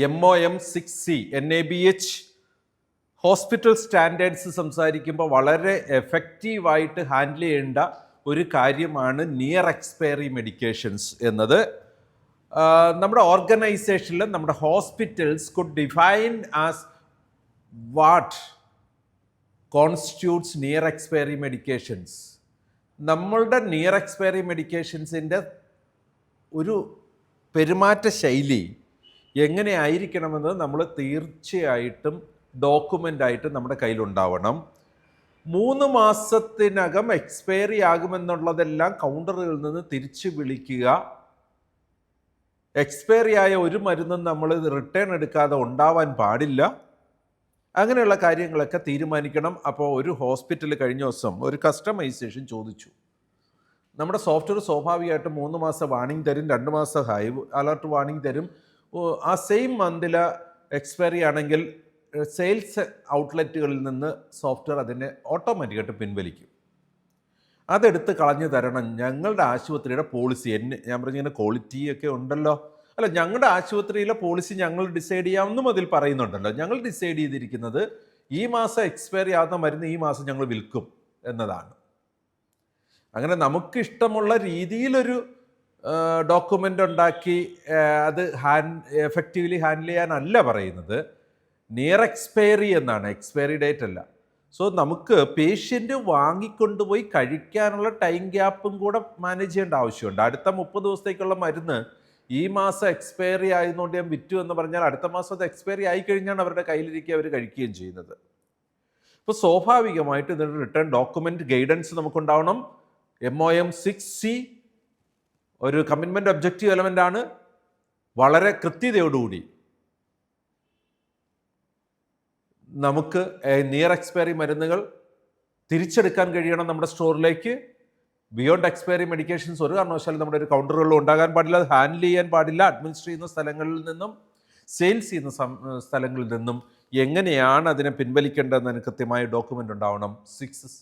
MOM 6C NABH hospital standards സംസാരിക്കുമ്പോൾ വളരെ എഫക്റ്റീവായിട്ട് ഹാൻഡിൽ ചെയ്യേണ്ട ഒരു കാര്യമാണ് നിയർ എക്സ്പയറി മെഡിക്കേഷൻസ് എന്നത്. നമ്മുടെ ഓർഗനൈസേഷനിൽ നമ്മുടെ hospitals could define as what constitutes near expiry medications. നമ്മളുടെ നിയർ എക്സ്പയറി മെഡിക്കേഷൻസിൻ്റെ ഒരു പെരുമാറ്റ ശൈലി എങ്ങനെ ആയിരിക്കണമെന്ന് നമ്മൾ തീർച്ചയായിട്ടും ഡോക്യുമെൻ്റായിട്ട് നമ്മുടെ കയ്യിലുണ്ടാവണം. 3 മാസത്തിനകം എക്സ്പയറി ആകുമെന്നുള്ളതെല്ലാം കൗണ്ടറുകളിൽ നിന്ന് തിരിച്ചു വിളിക്കുക. എക്സ്പയറി ആയ ഒരു മരുന്നും നമ്മൾ റിട്ടേൺ എടുക്കാതെ ഉണ്ടാവാൻ പാടില്ല. അങ്ങനെയുള്ള കാര്യങ്ങളൊക്കെ തീരുമാനിക്കണം. അപ്പോൾ ഒരു ഹോസ്പിറ്റൽ കഴിഞ്ഞ ദിവസം ഒരു കസ്റ്റമൈസേഷൻ ചോദിച്ചു. നമ്മുടെ സോഫ്റ്റ്വെയർ സ്വാഭാവികമായിട്ടും 3 മാസം വാണിംഗ് തരും, 2 മാസം ഹൈ അലർട്ട് വാണിംഗ് തരും. ആ സെയിം മന്തിൽ എക്സ്പയറി ആണെങ്കിൽ സെയിൽസ് ഔട്ട്ലെറ്റുകളിൽ നിന്ന് സോഫ്റ്റ്വെയർ അതിനെ ഓട്ടോമാറ്റിക്കായിട്ട് പിൻവലിക്കും. അതെടുത്ത് കളഞ്ഞു തരണം. ഞങ്ങളുടെ ആശുപത്രിയുടെ പോളിസി ഞാൻ പറഞ്ഞിങ്ങനെ ക്വാളിറ്റിയൊക്കെ ഉണ്ടല്ലോ. അല്ല, ഞങ്ങളുടെ ആശുപത്രിയിലെ പോളിസി ഞങ്ങൾ ഡിസൈഡ് ചെയ്യാമെന്നും അതിൽ പറയുന്നുണ്ടല്ലോ. ഞങ്ങൾ ഡിസൈഡ് ചെയ്തിരിക്കുന്നത് ഈ മാസം എക്സ്പയറി ആകുന്ന മരുന്ന് ഈ മാസം ഞങ്ങൾ വിൽക്കും എന്നതാണ്. അങ്ങനെ നമുക്കിഷ്ടമുള്ള രീതിയിലൊരു ഡോക്യുമെൻ്റ് ഉണ്ടാക്കി അത് എഫക്റ്റീവ്ലി ഹാൻഡിൽ ചെയ്യാനല്ല പറയുന്നത്. നിയർ എക്സ്പയറി എന്നാണ്, എക്സ്പയറി ഡേറ്റ് അല്ല. സോ നമുക്ക് പേഷ്യൻ്റ് വാങ്ങിക്കൊണ്ടുപോയി കഴിക്കാനുള്ള ടൈം ഗ്യാപ്പും കൂടെ മാനേജ് ചെയ്യേണ്ട ആവശ്യമുണ്ട്. അടുത്ത 30 ദിവസത്തേക്കുള്ള മരുന്ന് ഈ മാസം എക്സ്പയറി ആയതുകൊണ്ട് ഞാൻ വിറ്റു എന്ന് പറഞ്ഞാൽ അടുത്ത മാസം അത് എക്സ്പയറി ആയിക്കഴിഞ്ഞാണ് അവരുടെ കയ്യിലിരിക്കുക, അവർ കഴിക്കുകയും ചെയ്യുന്നത്. ഇപ്പോൾ സ്വാഭാവികമായിട്ട് ഇതിൻ്റെ റിട്ടേൺ ഡോക്യുമെൻ്റ് ഗൈഡൻസ് നമുക്കുണ്ടാവണം. MOM 6C ഒരു കമ്മിറ്റ്മെൻ്റ് ഒബ്ജക്റ്റീവ് എലമെൻ്റ് ആണ്. വളരെ കൃത്യതയോടുകൂടി നമുക്ക് നിയർ എക്സ്പയറി മരുന്നുകൾ തിരിച്ചെടുക്കാൻ കഴിയണം നമ്മുടെ സ്റ്റോറിലേക്ക്. ബിയോണ്ട് എക്സ്പയറി മെഡിക്കേഷൻസ് ഒരു കാരണവശാലും നമ്മുടെ ഒരു കൗണ്ടറുകളിലും ഉണ്ടാകാൻ പാടില്ല. അത് ഹാൻഡിൽ ചെയ്യാൻ പാടില്ല. അഡ്മിനിസ്റ്റർ ചെയ്യുന്ന സ്ഥലങ്ങളിൽ നിന്നും സെയിൽസ് ചെയ്യുന്ന സ്ഥലങ്ങളിൽ നിന്നും എങ്ങനെയാണ് അതിനെ പിൻവലിക്കേണ്ടതെന്നതിന് കൃത്യമായ ഡോക്യുമെൻ്റ് ഉണ്ടാവണം. 6C